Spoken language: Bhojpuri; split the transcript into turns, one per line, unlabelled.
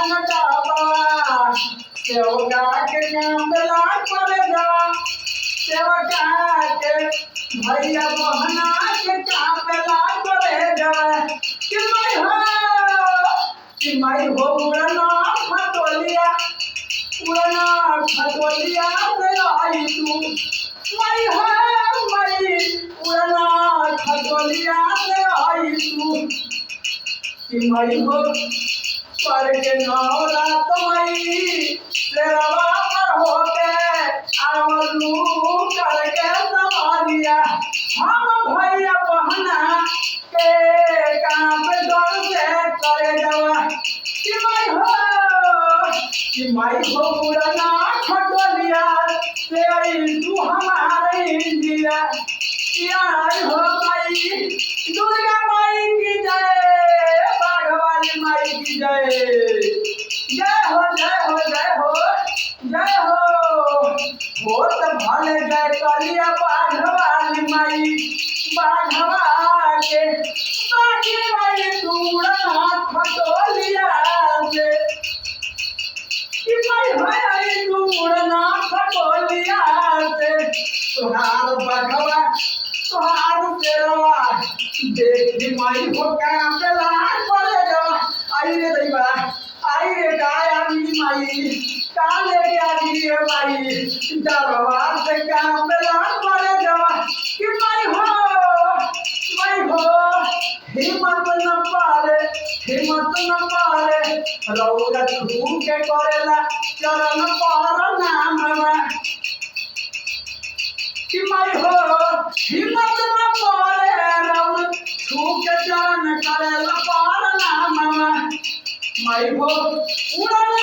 चरण दाबा सेवका के कांबला पर जावा सेवका के भैया बहना के कांबला पर जावा कि मैं हो उड़ना खटोलिया से आई तू मैं उड़ना खटोलिया से आई तू कि मैं हो पर के नौरा तुम्हारी तेरवा पर होके आवलू करके सवारिया हम भैया बहना के काम दर से करे जवा कि मैं हो उड़ना खटोलिया से आई तू हमारे इंडिया यार हो माई दुर्गा माई की जय बाघवाली माई की जय जय हो जय हो जय हो जय हो तो भले जय करिया बाघवाली माई बाघवा के बाकी माई दूड़ा खटोलिया से कि मैं है दूड़ा खटोलिया से तुहार बाघवा तुहार तेरवा देखी माई हो कांबला करे जवा आई रे दैवा आई रे गाय आनी माई काले के आनी रे माई डरवा से कांबला करे जवा कि मैं हो हिम्मत न पारे रौदा छू के करेला चरण पर नामवा कि मैं हो हिम्मत न पारे रौदा छू के चरण करेला पर नामवा मैं हो उड़न